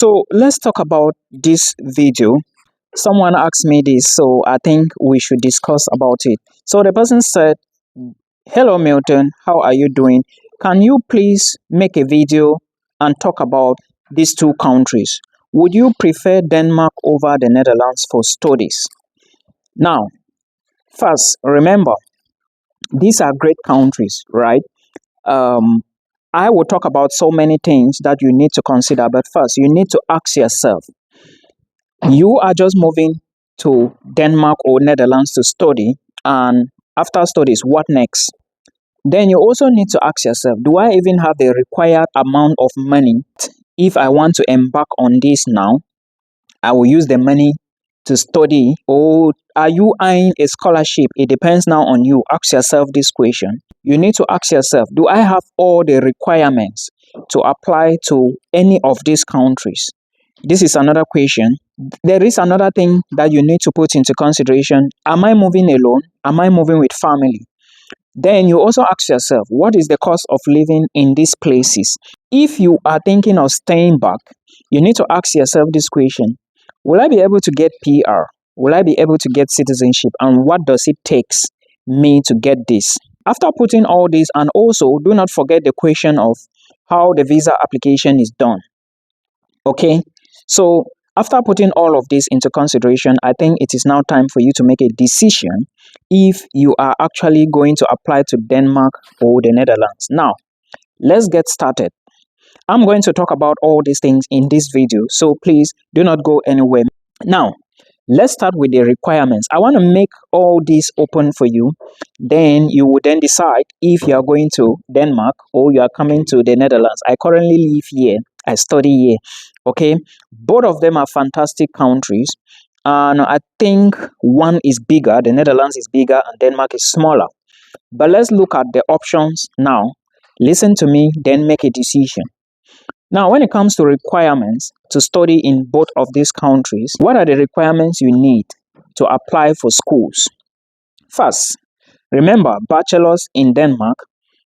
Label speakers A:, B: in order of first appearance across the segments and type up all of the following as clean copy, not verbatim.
A: So let's talk about this video. Someone asked me this, so I think we should discuss about it. So the person said, "Hello Milton, how are you doing? Can you please make a video and talk about these two countries? Would you prefer Denmark over the Netherlands for studies?" Now, first, remember, these are great countries, right? Um, I will talk about so many things that you need to consider, but first, you need to ask yourself, you are just moving to Denmark or Netherlands to study, and after studies, what next? Then you also need to ask yourself, do I even have the required amount of money? If I want to embark on this now, I will use the money to study, or are you eyeing a scholarship? It depends now on you. Ask yourself this question. You need to ask yourself, do I have all the requirements to apply to any of these countries? This is another question. There is another thing that you need to put into consideration. Am I moving alone? Am I moving with family? Then you also ask yourself, what is the cost of living in these places? If you are thinking of staying back, you need to ask yourself this question. Will I be able to get PR? Will I be able to get citizenship? And what does it take me to get this? After putting all this, and also do not forget the question of how the visa application is done. Okay, so after putting all of this into consideration, I think it is now time for you to make a decision if you are actually going to apply to Denmark or the Netherlands. Now, let's get started. I'm going to talk about all these things in this video, so please do not go anywhere. Now, let's start with the requirements. I want to make all this open for you. Then you will then decide if you are going to Denmark or you are coming to the Netherlands. I currently live here. I study here. Okay, both of them are fantastic countries, and I think one is bigger. The Netherlands is bigger and Denmark is smaller. But let's look at the options now. Listen to me, then make a decision. Now, when it comes to requirements to study in both of these countries, what are the requirements you need to apply for schools? First, remember, bachelor's in Denmark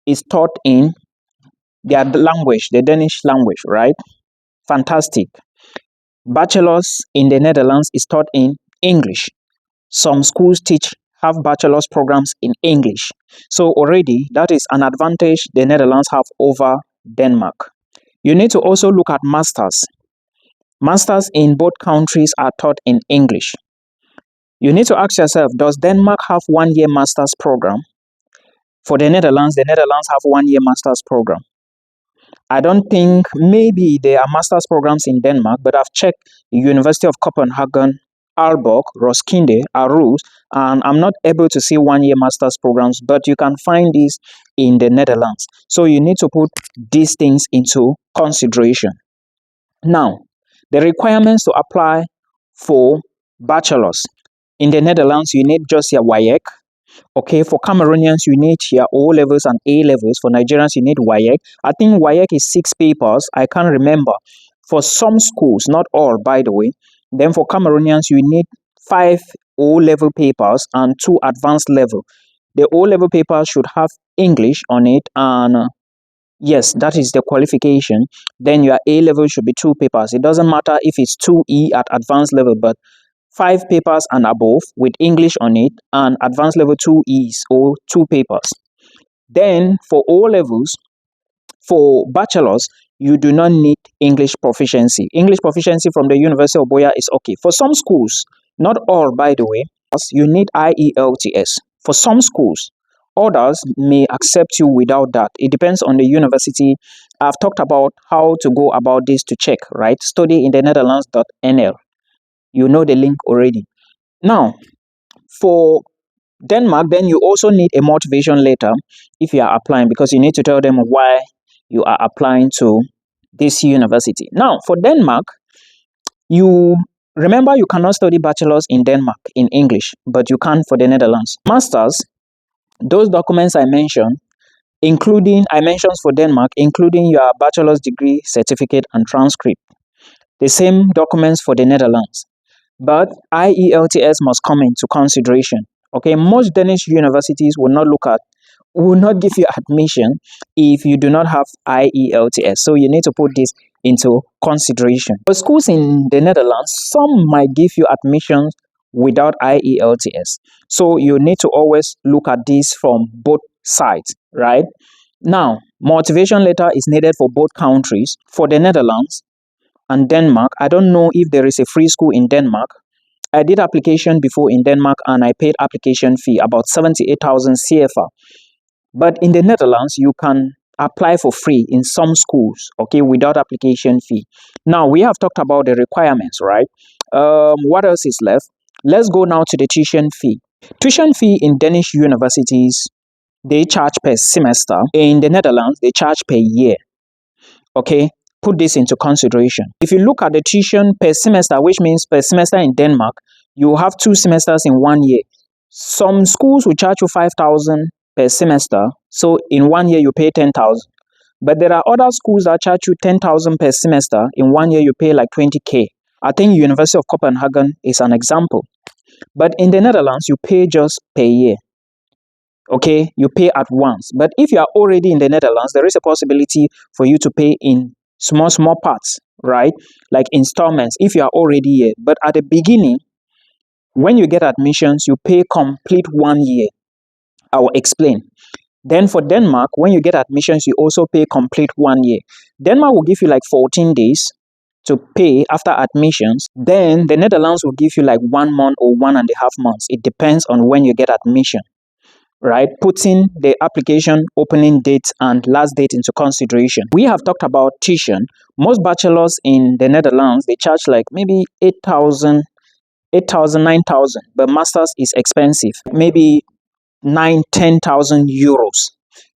A: is taught in their language, the Danish language, right? Fantastic. Bachelor's in the Netherlands is taught in English. Some schools have bachelor's programs in English. So already that is an advantage the Netherlands have over Denmark. You need to also look at masters. Masters in both countries are taught in English. You need to ask yourself, does Denmark have 1 year master's program? For the Netherlands have 1 year master's program. I don't think, maybe there are master's programs in Denmark, but I've checked the University of Copenhagen, Aalborg, Roskilde, Aarhus, and I'm not able to see 1 year master's programs, but you can find these in the Netherlands. So you need to put these things into consideration. Now, the requirements to apply for bachelor's. In the Netherlands, you need just your WAEC. Okay, for Cameroonians, you need your O levels and A levels. For Nigerians, you need WAEC. I think WAEC is 6 papers. I can't remember. For some schools, not all, by the way. Then for Cameroonians, you need 5 O level papers and 2 advanced level. The O level papers should have English on it, and yes, that is the qualification. Then your A level should be 2 papers. It doesn't matter if it's 2E at advanced level, but 5 papers and above with English on it, and advanced level 2Es or 2 papers. Then for O levels, for bachelor's, you do not need English proficiency. English proficiency from the University of Boya is okay. For some schools, not all by the way, you need IELTS. For some schools, others may accept you without that. It depends on the university. I've talked about how to go about this to check, right? Study in the Netherlands.nl. You know the link already. Now, for Denmark, then you also need a motivation letter if you are applying, because you need to tell them why you are applying to this university. Now, for Denmark, you remember you cannot study bachelor's in Denmark in English, but you can for the Netherlands. Masters, those documents I mentioned, I mentioned for Denmark, including your bachelor's degree, certificate, and transcript. The same documents for the Netherlands. But IELTS must come into consideration. Okay, most Danish universities will not give you admission if you do not have IELTS. So you need to put this into consideration. For schools in the Netherlands, some might give you admissions without IELTS. So you need to always look at this from both sides, right? Now, motivation letter is needed for both countries. For the Netherlands and Denmark, I don't know if there is a free school in Denmark. I did application before in Denmark and I paid application fee about 78,000 CFA. But in the Netherlands, you can apply for free in some schools, okay, without application fee. Now, we have talked about the requirements, right? What else is left? Let's go now to the tuition fee. Tuition fee in Danish universities, they charge per semester. In the Netherlands, they charge per year. Okay, put this into consideration. If you look at the tuition per semester, which means per semester in Denmark, you have 2 semesters in 1 year. Some schools will charge you 5,000 per semester. So in 1 year, you pay 10,000. But there are other schools that charge you 10,000 per semester. In 1 year, you pay like 20K. I think University of Copenhagen is an example. But in the Netherlands, you pay just per year. Okay, you pay at once. But if you are already in the Netherlands, there is a possibility for you to pay in small parts, right? Like installments if you are already here. But at the beginning, when you get admissions, you pay complete 1 year. I will explain. Then for Denmark, when you get admissions, you also pay complete 1 year. Denmark will give you like 14 days to pay after admissions. Then the Netherlands will give you like 1 month or 1.5 months. It depends on when you get admission, right? Putting the application opening date and last date into consideration. We have talked about tuition. Most bachelors in the Netherlands, they charge like maybe 8,000, 9,000, but masters is expensive. Maybe 10,000 euros.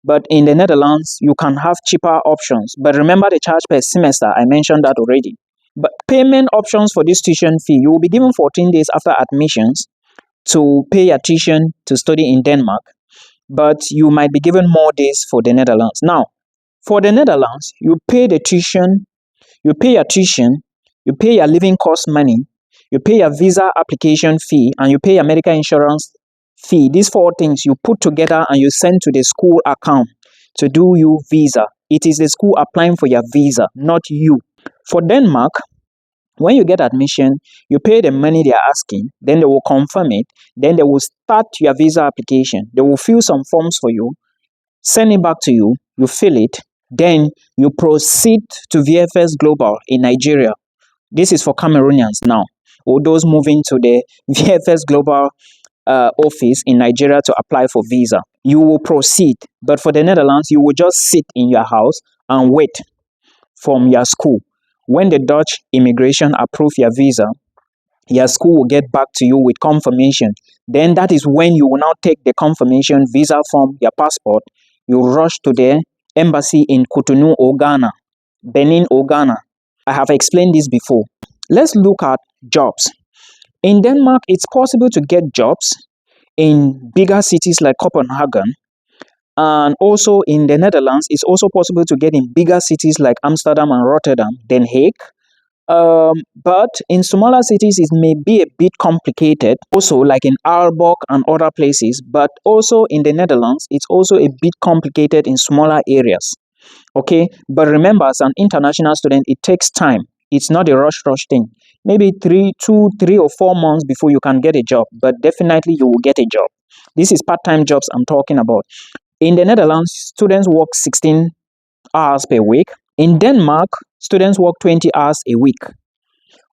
A: But in the Netherlands, you can have cheaper options. But remember the charge per semester, I mentioned that already. But payment options for this tuition fee, you will be given 14 days after admissions to pay your tuition to study in Denmark, but you might be given more days for the Netherlands. Now, for the Netherlands, you pay the tuition, you pay your tuition, you pay your living cost money, you pay your visa application fee, and you pay your medical insurance fee. These 4 things you put together and you send to the school account to do you visa. It is the school applying for your visa, not you. For Denmark, when you get admission, you pay the money they are asking, then they will confirm it, then they will start your visa application. They will fill some forms for you, send it back to you, you fill it, then you proceed to VFS Global in Nigeria. This is for Cameroonians now, or those moving to the VFS Global office in Nigeria to apply for visa. You will proceed, but for the Netherlands, you will just sit in your house and wait from your school. When the Dutch immigration approve your visa, your school will get back to you with confirmation. Then that is when you will now take the confirmation visa form, your passport, you rush to the embassy in Cotonou or Ghana, Benin or Ghana. I have explained this before. Let's look at jobs. In Denmark, it's possible to get jobs in bigger cities like Copenhagen. And also in the Netherlands, it's also possible to get in bigger cities like Amsterdam and Rotterdam, Den Haag. But in smaller cities, it may be a bit complicated. Also, like in Aalborg and other places. But also in the Netherlands, it's also a bit complicated in smaller areas. Okay, but remember, as an international student, it takes time. It's not a rush thing. Maybe 3 or 4 months before you can get a job, but definitely you will get a job. This is part-time jobs I'm talking about. In the Netherlands, students work 16 hours per week. In Denmark, students work 20 hours a week.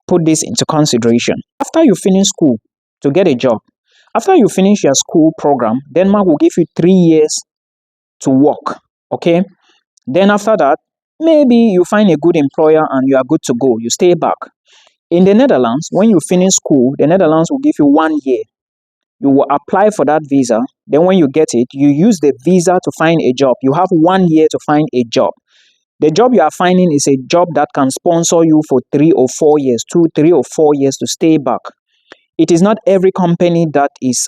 A: Put this into consideration. After you finish school to get a job, after you finish your school program, Denmark will give you 3 years to work. Okay? Then after that, maybe you find a good employer and you are good to go. You stay back. In the Netherlands, when you finish school, the Netherlands will give you 1 year. You will apply for that visa. Then when you get it, you use the visa to find a job. You have 1 year to find a job. The job you are finding is a job that can sponsor you for 3 or 4 years, 2, 3 or 4 years to stay back. It is not every company that is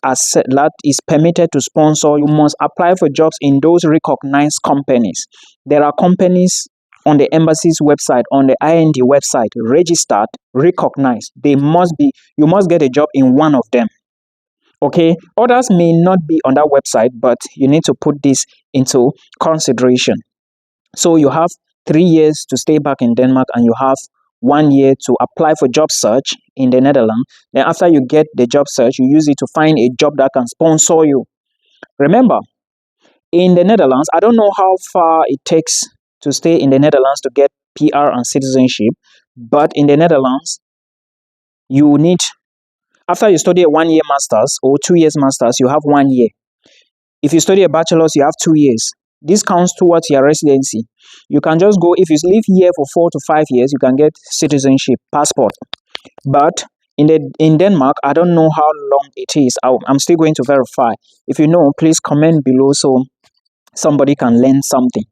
A: permitted to sponsor. You must apply for jobs in those recognized companies. There are companies on the embassy's website, on the IND website, registered, recognized. You must get a job in one of them. Okay, others may not be on that website, but you need to put this into consideration. So you have 3 years to stay back in Denmark, and you have 1 year to apply for job search in the Netherlands. Then after you get the job search, you use it to find a job that can sponsor you. Remember, in the Netherlands, I don't know how far it takes to stay in the Netherlands to get PR and citizenship, but in the Netherlands, you need, after you study a 1 year master's or 2 years master's, you have 1 year. If you study a bachelor's, you have 2 years. This counts towards your residency. You can just go, if you live here for 4 to 5 years, you can get citizenship, passport. But in Denmark, I don't know how long it is. I'm still going to verify. If you know, please comment below so somebody can learn something.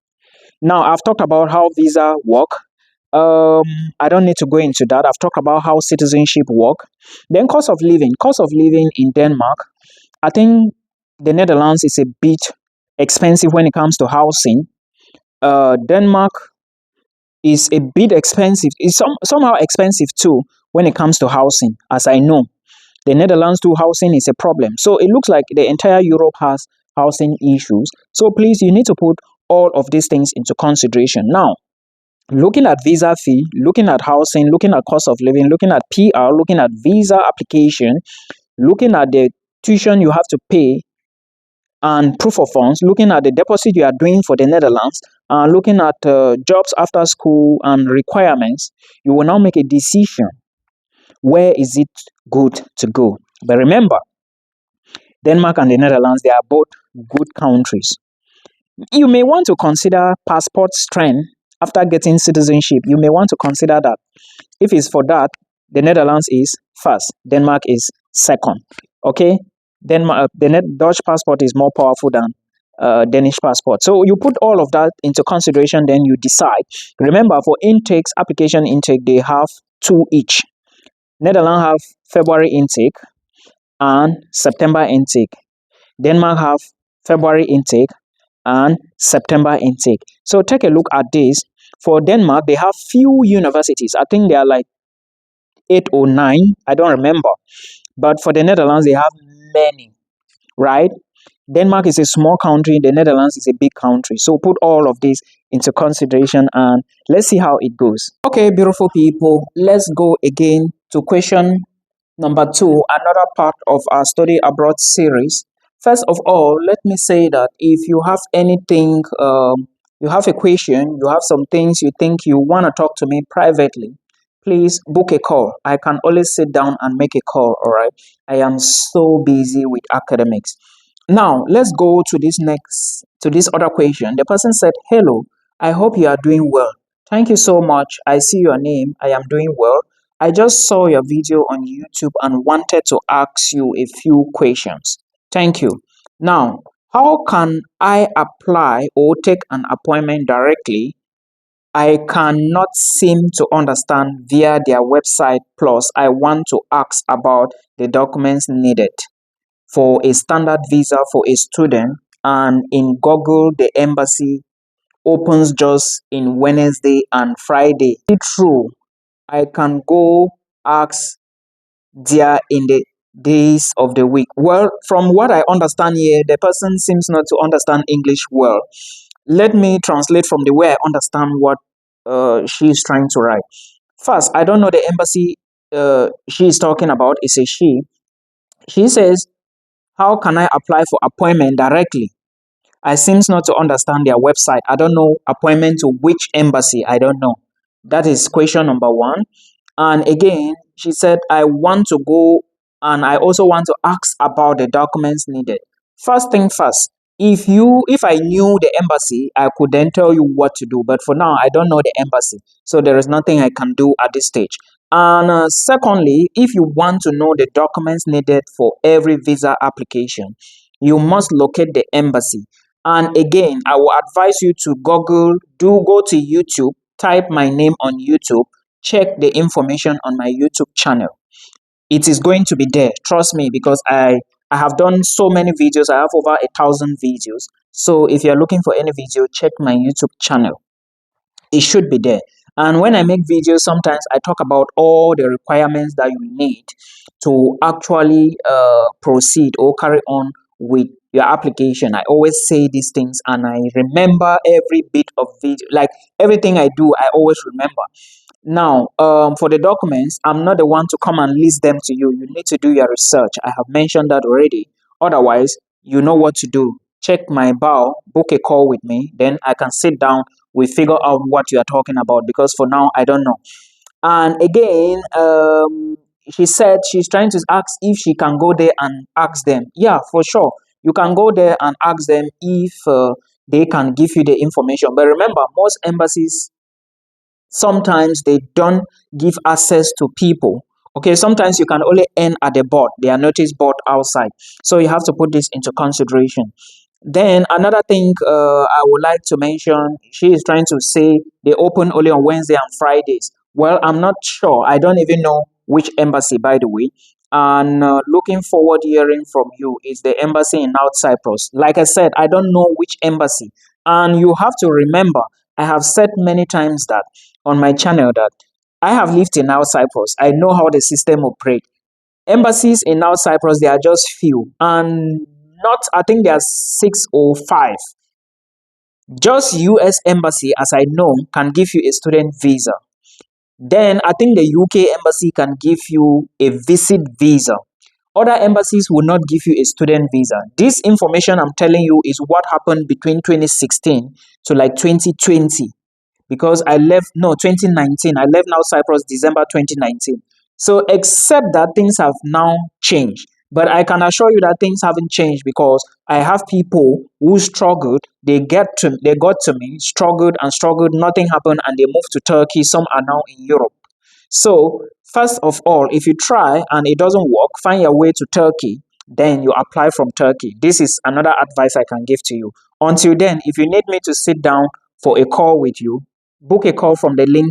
A: Now, I've talked about how visa work. I don't need to go into that. I've talked about how citizenship work. Then cost of living. Cost of living in Denmark, I think the Netherlands is a bit expensive when it comes to housing. Denmark is a bit expensive. It's somehow expensive too when it comes to housing, as I know. The Netherlands too, housing is a problem. So it looks like the entire Europe has housing issues. So please, you need to put all of these things into consideration. Now, looking at visa fee, looking at housing, looking at cost of living, looking at PR, looking at visa application, looking at the tuition you have to pay and proof of funds, looking at the deposit you are doing for the Netherlands, and looking at jobs after school and requirements, you will now make a decision. Where is it good to go? But remember, Denmark and the Netherlands, they are both good countries. You may want to consider passport strength after getting citizenship. You may want to consider that. If it's for that, the Netherlands is first, Denmark is second. Okay, Denmark, the Dutch passport is more powerful than Danish passport. So you put all of that into consideration, then you decide. Remember, for intakes, application intake, they have two each. Netherlands have February intake and September intake. Denmark have February intake and September intake. So take a look at this. For Denmark, they have few universities. I think they are like 8 or 9. I don't remember. But for the Netherlands, they have many, right? Denmark is a small country. The Netherlands is a big country. So put all of this into consideration and let's see how it goes. Okay, beautiful people. Let's go again to question number 2, another part of our study abroad series. First of all, let me say that if you have anything, you have a question, you have some things you think you want to talk to me privately, please book a call. I can always sit down and make a call, all right? I am so busy with academics. Now, let's go to this other question. The person said, "Hello, I hope you are doing well. Thank you so much. I see your name. I am doing well. I just saw your video on YouTube and wanted to ask you a few questions. Thank you. Now, how can I apply or take an appointment directly? I cannot seem to understand via their website. Plus, I want to ask about the documents needed for a standard visa for a student, and in Google, the embassy opens just in Wednesday and Friday. Is it true? I can go ask there in the days of the week." Well, from what I understand here, the person seems not to understand English well. Let me translate from the way I understand what she is trying to write. First, I don't know the embassy she is talking about. Is a she. She says, "How can I apply for appointment directly? I seems not to understand their website. I don't know appointment to which embassy. I don't know." That is question number 1. And again, she said, "I want to go and I also want to ask about the documents needed." First thing first, if I knew the embassy, I could then tell you what to do. But for now, I don't know the embassy. So there is nothing I can do at this stage. And secondly, if you want to know the documents needed for every visa application, you must locate the embassy. And again, I will advise you to Google, go to YouTube, type my name on YouTube, check the information on my YouTube channel. It is going to be there. Trust me, because I have done so many videos. I have over 1,000 videos. So if you're looking for any video, check my YouTube channel. It should be there. And when I make videos, sometimes I talk about all the requirements that you need to actually proceed or carry on with your application. I always say these things and I remember every bit of video. Like everything I do, I always remember. Now, for the documents, I'm not the one to come and list them to you. You need to do your research. I have mentioned that already. Otherwise, you know what to do. Check my bio, book a call with me, then I can sit down, we figure out what you are talking about because for now, I don't know. And again, she said she's trying to ask if she can go there and ask them. Yeah, for sure. You can go there and ask them if they can give you the information. But remember, most embassies sometimes they don't give access to people. Okay, sometimes you can only earn at the board, their notice board outside. So you have to put this into consideration. Then another thing I would like to mention, she is trying to say they open only on Wednesday and Fridays. Well, I'm not sure. I don't even know which embassy, by the way. And looking forward hearing from you is the embassy in North Cyprus. Like I said, I don't know which embassy. And you have to remember, I have said many times that on my channel that I have lived in North Cyprus. I know how the system operates. Embassies in North Cyprus, there are just few. And not, I think there are 6 or 5. Just US embassy, as I know, can give you a student visa. Then I think the UK embassy can give you a visit visa. Other embassies will not give you a student visa. This information I'm telling you is what happened between 2016 to like 2020 because I left, no, 2019. I left now Cyprus December 2019. So, except that things have now changed. But I can assure you that things haven't changed because I have people who struggled. They got to me, struggled and struggled. Nothing happened, and they moved to Turkey. Some are now in Europe. So, first of all, if you try and it doesn't work, find your way to Turkey. Then you apply from Turkey. This is another advice I can give to you. Until then, if you need me to sit down for a call with you, book a call from the link